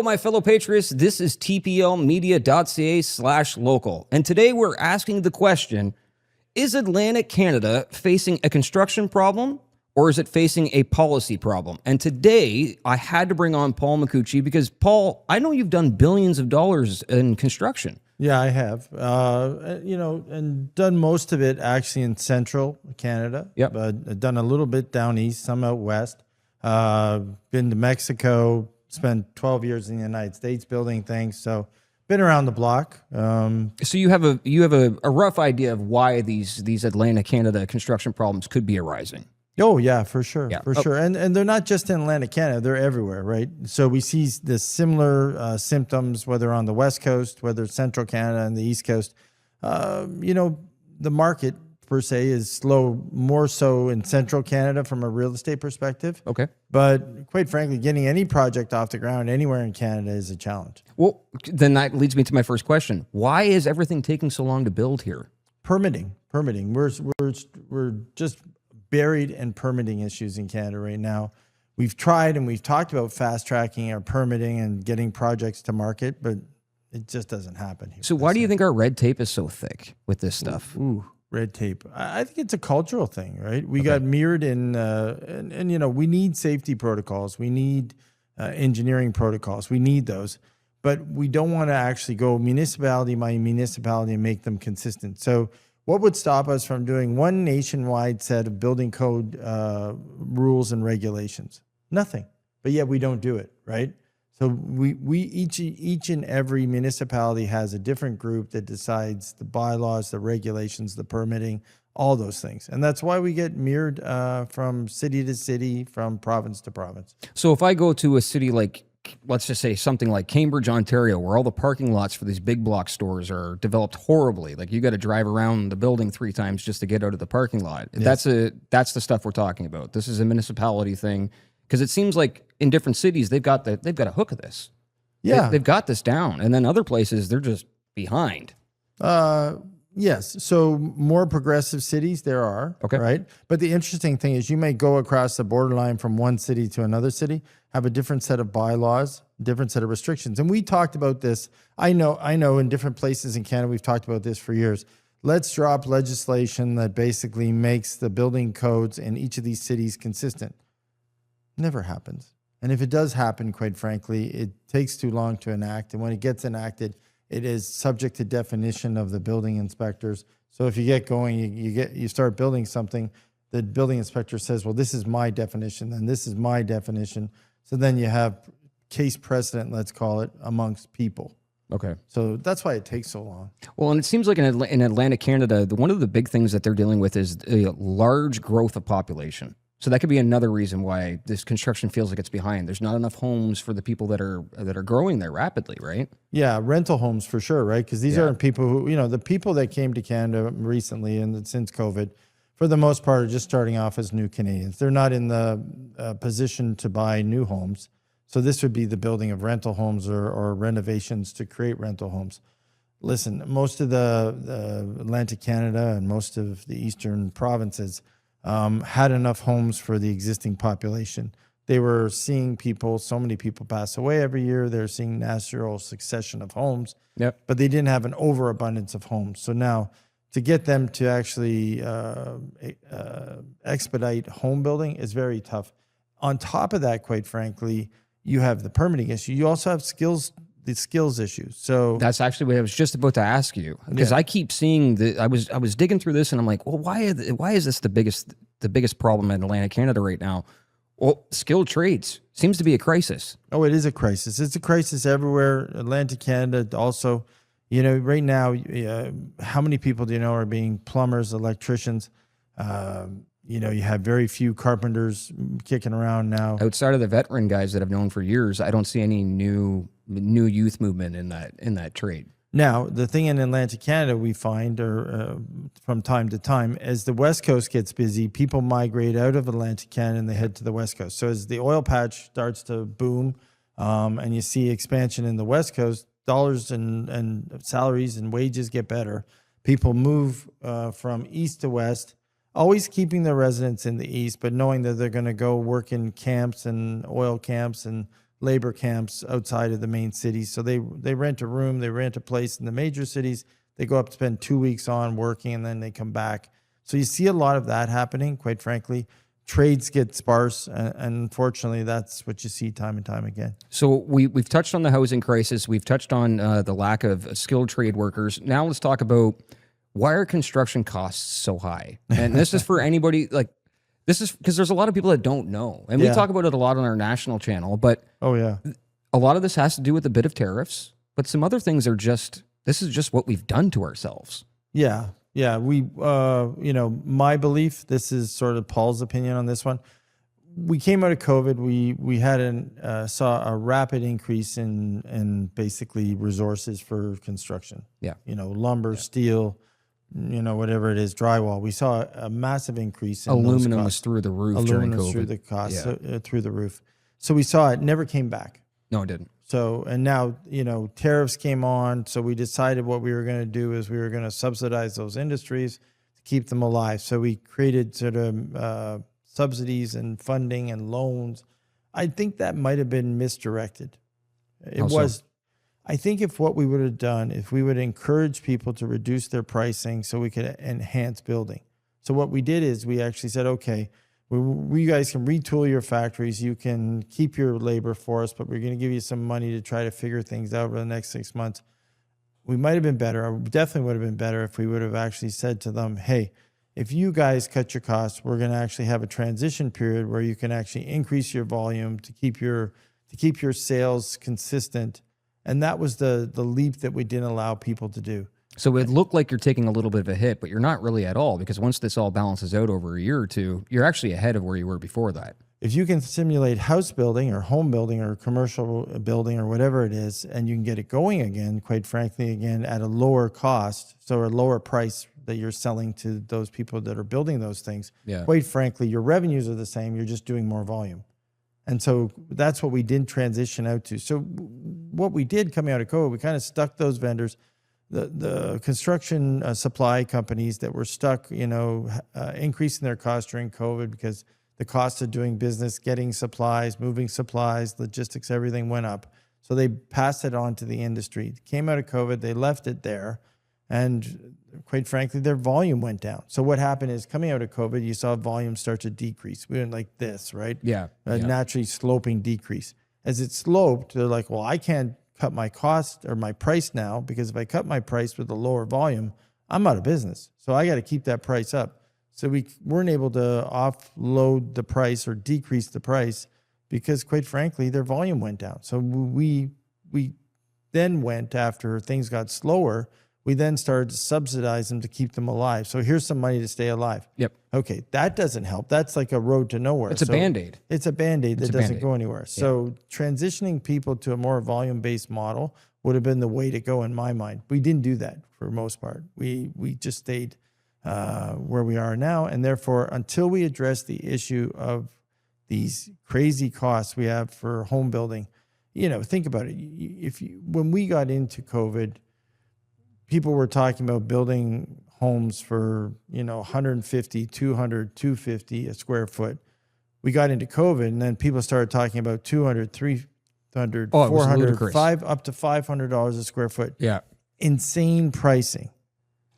my fellow patriots. This is tplmedia.ca/local. And today we're asking the question, is Atlantic Canada facing a construction problem or is it facing a policy problem? And today I had to bring on Paul McCucci because, Paul, I know you've done billions of dollars in construction. Yeah, I have. And done most of it actually in central Canada. Yep. But done a little bit down east, some out west. Been to Mexico, spent 12 years in the United States building things. So been around the block. So you have a rough idea of why these Atlantic Canada construction problems could be arising. Oh, yeah, for sure. Yeah. For sure. And they're not just in Atlantic Canada, they're everywhere, right? So we see the similar symptoms, whether on the West Coast, whether it's Central Canada and the East Coast. The market, per se, is slow, more so in Central Canada from a real estate perspective. Okay. But quite frankly, getting any project off the ground anywhere in Canada is a challenge. Well, then that leads me to my first question. Why is everything taking so long to build here? Permitting. We're just buried in permitting issues in Canada right now. We've tried and we've talked about fast tracking our permitting and getting projects to market, but it just doesn't happen here. So why do you think our red tape is so thick with this stuff? Ooh, red tape. I think it's a cultural thing, right? We got mirrored in, and we need safety protocols. We need engineering protocols. We need those. But we don't want to actually go municipality by municipality and make them consistent. So what would stop us from doing one nationwide set of building code rules and regulations? Nothing. But yet we don't do it, right? So we each and every municipality has a different group that decides the bylaws, the regulations, the permitting, all those things. And that's why we get mirrored from city to city, from province to province. So if I go to a city like, let's just say something like Cambridge, Ontario, where all the parking lots for these big block stores are developed horribly, like you got to drive around the building 3 times just to get out of the parking lot. Yes. That's the stuff we're talking about. This is a municipality thing, because it seems like in different cities they've got a hook of this. Yeah, they've got this down, and then other places they're just behind. Yes. So more progressive cities there are, right? But the interesting thing is you may go across the borderline from one city to another city, have a different set of bylaws, different set of restrictions. And we talked about this. I know in different places in Canada, we've talked about this for years. Let's drop legislation that basically makes the building codes in each of these cities consistent. Never happens. And if it does happen, quite frankly, it takes too long to enact. And when it gets enacted, it is subject to definition of the building inspectors. So if you get going, you start building something, the building inspector says, well, this is my definition, and this is my definition. So then you have case precedent, let's call it, amongst people. Okay. So that's why it takes so long. Well, and it seems like in Atlantic Canada, one of the big things that they're dealing with is a large growth of population. So that could be another reason why this construction feels like it's behind. There's not enough homes for the people that are growing there rapidly, right? Yeah, rental homes for sure, right? Because these aren't people who, the people that came to Canada recently and since COVID, for the most part, are just starting off as new Canadians. They're not in the position to buy new homes. So this would be the building of rental homes or renovations to create rental homes. Listen, most of the Atlantic Canada and most of the eastern provinces had enough homes for the existing population. They were seeing so many people pass away every year. They're seeing natural succession of homes, but they didn't have an overabundance of homes. So now to get them to actually expedite home building is very tough. On top of that, quite frankly, you have the permitting issue. You also have the skills issues. So that's actually what I was just about to ask you, because I keep seeing that. I was digging through this and I'm like, well, why is this the biggest problem in Atlantic Canada right now? Well, skilled trades seems to be a crisis. Oh, it is a crisis. It's a crisis everywhere. Atlantic Canada also, right now, how many people do you know are being plumbers, electricians? You have very few carpenters kicking around now. Outside of the veteran guys that I've known for years, I don't see any new youth movement in that trade. Now, the thing in Atlantic Canada we find, from time to time, as the West Coast gets busy, people migrate out of Atlantic Canada and they head to the West Coast. So as the oil patch starts to boom, and you see expansion in the West Coast, dollars and salaries and wages get better. People move from east to west, always keeping their residence in the east, but knowing that they're going to go work in camps and oil camps and labor camps outside of the main cities. So they rent a room, they rent a place in the major cities. They go up to spend 2 weeks on working, and then they come back. So you see a lot of that happening, quite frankly. Trades get sparse, and unfortunately, that's what you see time and time again. So we've touched on the housing crisis. We've touched on the lack of skilled trade workers. Now let's talk about, why are construction costs so high? And this is for anybody, like, this is because there's a lot of people that don't know. And we talk about it a lot on our national channel, but a lot of this has to do with a bit of tariffs, but some other things are just, this is just what we've done to ourselves. Yeah. Yeah. We, my belief, this is sort of Paul's opinion on this one. We came out of COVID. We had saw a rapid increase in basically resources for construction. Yeah. Lumber, steel, whatever it is, drywall. We saw a massive increase in aluminum was through the roof during COVID. Through the cost, through the roof. So we saw it never came back. No, it didn't. So, and now, tariffs came on. So we decided what we were going to do is we were going to subsidize those industries to keep them alive. So we created sort of subsidies and funding and loans. I think that might have been misdirected. I think if what we would have done, if we would encourage people to reduce their pricing so we could enhance building. So what we did is we actually said, okay, we guys can retool your factories. You can keep your labor force, but we're going to give you some money to try to figure things out over the next 6 months. We might have been better. I definitely would have been better if we would have actually said to them, hey, if you guys cut your costs, we're going to actually have a transition period where you can actually increase your volume to keep your sales consistent. And that was the leap that we didn't allow people to do. So it looked like you're taking a little bit of a hit, but you're not really at all, because once this all balances out over a year or two, you're actually ahead of where you were before that. If you can simulate house building or home building or commercial building or whatever it is, and you can get it going again, quite frankly, again, at a lower cost, so a lower price that you're selling to those people that are building those things, quite frankly, your revenues are the same. You're just doing more volume. And so that's what we did transition out to. So what we did coming out of COVID, we kind of stuck those vendors, the construction supply companies that were stuck, increasing their costs during COVID because the cost of doing business, getting supplies, moving supplies, logistics, everything went up. So they passed it on to the industry. Came out of COVID, they left it there. And quite frankly, their volume went down. So what happened is, coming out of COVID, you saw volume start to decrease. We went like this, right? Naturally sloping decrease. As it sloped, they're like, well, I can't cut my cost or my price now, because if I cut my price with a lower volume, I'm out of business. So I got to keep that price up. So we weren't able to offload the price or decrease the price because, quite frankly, their volume went down. So we then went, after things got slower, we then started to subsidize them to keep them alive. So here's some money to stay alive. Yep. Okay, that doesn't help. That's like a road to nowhere. It's a Band-Aid. It's a Band-Aid that doesn't go anywhere. So transitioning people to a more volume-based model would have been the way to go in my mind. We didn't do that for the most part. We just stayed where we are now. And therefore, until we address the issue of these crazy costs we have for home building, think about it. When we got into COVID, people were talking about building homes for, 150, 200, 250 a square foot. We got into COVID, and then people started talking about 200, 300, 400, up to $500 a square foot. Yeah. Insane pricing.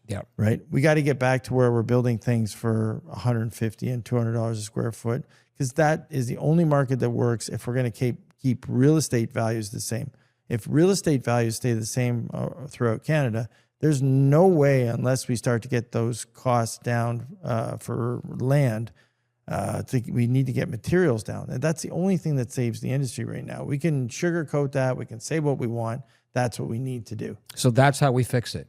Yeah. Right. We got to get back to where we're building things for 150 and $200 a square foot, because that is the only market that works if we're going to keep real estate values the same. If real estate values stay the same throughout Canada, there's no way, unless we start to get those costs down for land, we need to get materials down. And that's the only thing that saves the industry right now. We can sugarcoat that. We can say what we want. That's what we need to do. So that's how we fix it.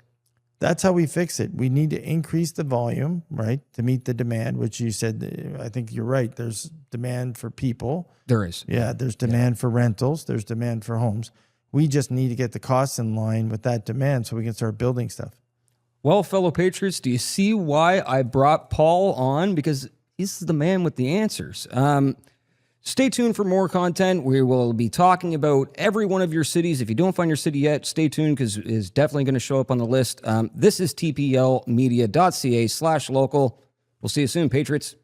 That's how we fix it. We need to increase the volume, right, to meet the demand, which you said, I think you're right. There's demand for people. There is. Yeah, there's demand for rentals. There's demand for homes. We just need to get the costs in line with that demand so we can start building stuff. Well, fellow patriots, do you see why I brought Paul on? Because he's the man with the answers. Stay tuned for more content. We will be talking about every one of your cities. If you don't find your city yet, stay tuned, because it's definitely going to show up on the list. This is tplmedia.ca/local. We'll see you soon, patriots.